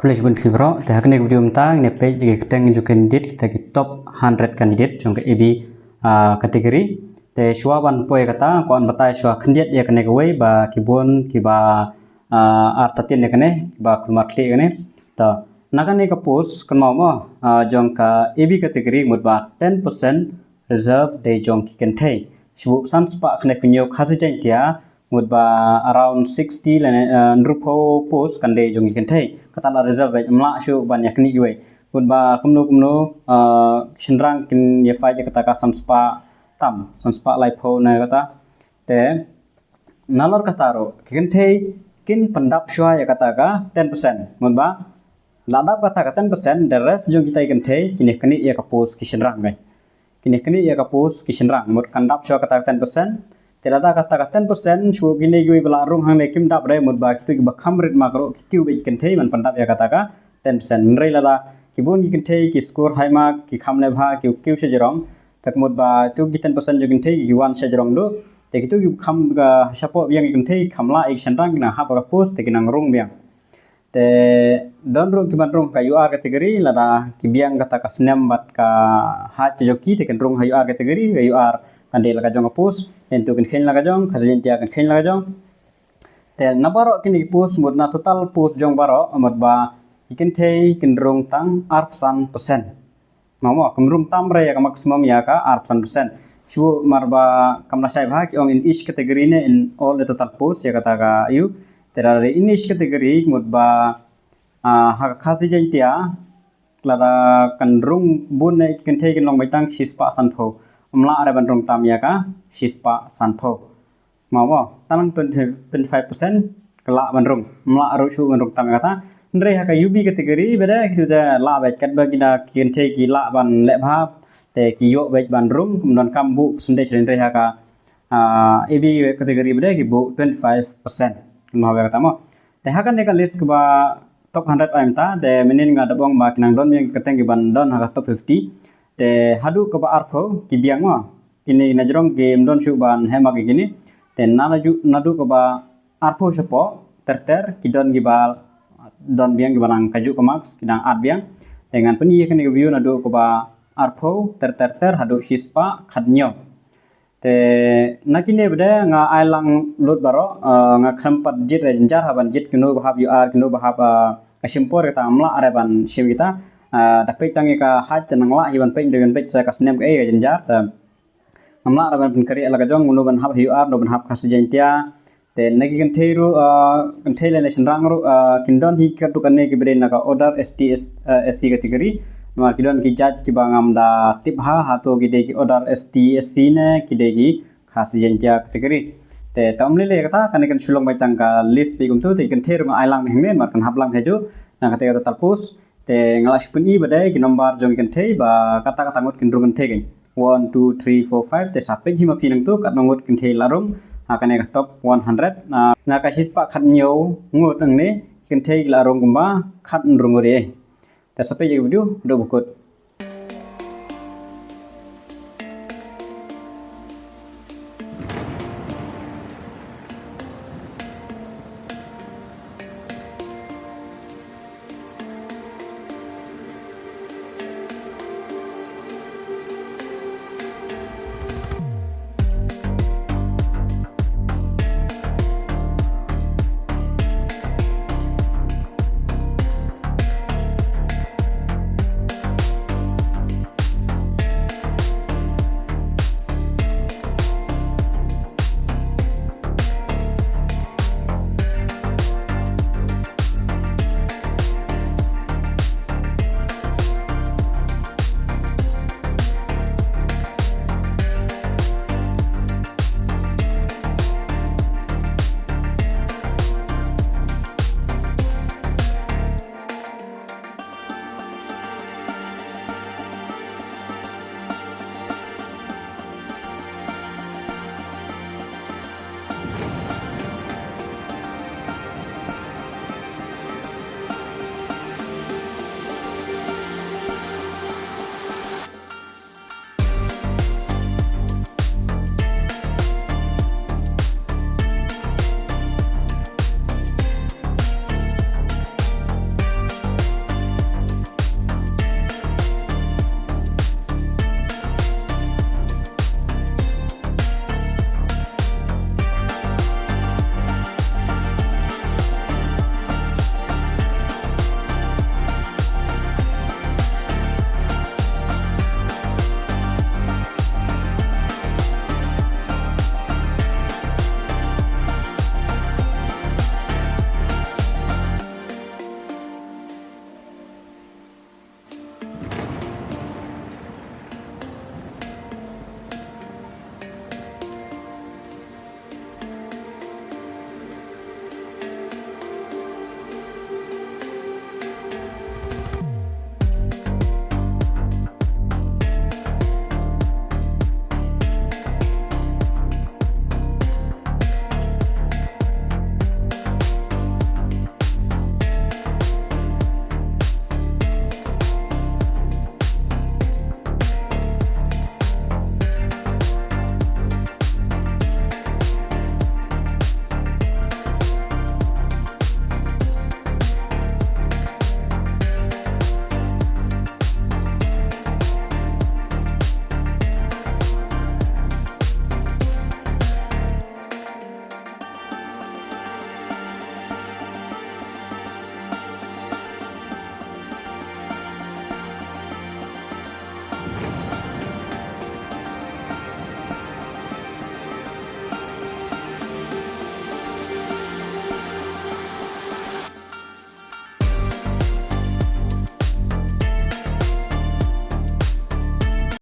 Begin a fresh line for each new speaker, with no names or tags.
College bun fibro te hakne video mtang ne page ge ketang ju candidate kita ki top 100 candidate jong ke AB kategori te shwa ban poe kata kon batai shwa candidate ya kane goi ba kibon ki ba artatin ne kane ba kumar kli kane ta nakane ka post kan mau mo jong ka AB kategori mut ba 10% reserve de jong ki kan thai shbu sans pa kane kunyo khasi jan tia mut ba around 60 lane nrupo post kan de jong ki kan thai kata la reserve amla shu banyak ni gue mut ba kumno shinrang kin ye fai kata ka sans pa tam sans pa lai pho na kata te nalor kata ro kin thai kin pendap shwa ya kata ka 10% mut ba ladap kata ka 10% the rest jong kita kan thai kini kini ya ka post ki shinrang gai kini kini ya ka post ki shinrang mut kandap shwa kata 10% tidak kata 10% shwo gini gue bela rung hang ne kim dap re mut ba kitu ba khamrit makro kiu be kan thai man pendap ya kata ka 10% rei lala kibun ki kan thai ki score high mark ki khamne bha kiu se jerong tak mut ba tu ki 10% jo kan thai ki 1 se jerong do te kitu ki kham ga sapo yang kan thai khamla ek shanrang na ha ba post te kinang rung biang te don rung ki ban rung ka UR kategori lada ki biang kata ka snam bat ka ha jo ki te kan rung ha UR kategori UR ande laga jong post entu kan khen laga jong khazin tia kan khen laga jong te nabaro kini post mut na total post jong baro mut ba ikin thei kin rong tang arpsan persen mamo kum rung tam re ya maximum ya ka arpsan persen shu marba kamna sai bha ki ong in each category ne in all the total post ya kata ka you terare in each category mut ba ha khasi jan tia lada kan rung bun ne kin thei kin long bai tang shispa san pho amla are ban rong tam ya ka shispa sanpho mawo tanang 25% kala ban rong amla ro shu ban rong tam kata ndre ha ka UB kategori beda kitu da la ba kat ba kina kien the ki la ban le bhap te ki yo ba ban rong kemudian kambu percentage ndre ha ka AB kategori beda ki bu 25% mawo kata mo te ha kan ne ka list ba top 100 am ta de menin nga dabong ba kinang don yang keteng ki ban don ha top 50 te hadu ke ba arpho ki biang ma kini najrong game don shu ban hema ki gini te nadu ke ba arpho sepo terter ki don gi bal don biang gi banang kaju ke max kidang at biang dengan peni kini view nadu ke ba arpho ter hadu hispa khadnyo te nakine beda nga ailang lot baro nga khampat jit rejenjar haban jit kino bahab UR kino bahab asimpor ta amla areban shim kita dapat tangi ka haj tenang la hiban peng dengan peng saya kasnem ke jenjar amla raban pun kari ala kajong mulu ban hab UR do ban hab kas jentia te nagi kan theiru kan theile nation rang ru kindon hi katu kanne ki beren ka order SC kategori ma kidon ki judge ki bangam da tip ha to ki de ki order SC ne ki de ki khas jentia kategori te tamle le kata kan kan sulong bai tang ka list pe gum tu te kan theiru ailang hengne mar kan hablang heju na kata kata talpus te ngalas pun i badai ki nomor jong kan thei ba kata ngot kin rungan thei 1 2 3 4 5 te sape ji ma pinang tu kat ngot kin thei larum akan ka top 100 na ka hispa khat nyo ngot ang ne kin thei larum gumba khat rungore te sape ji video do bukut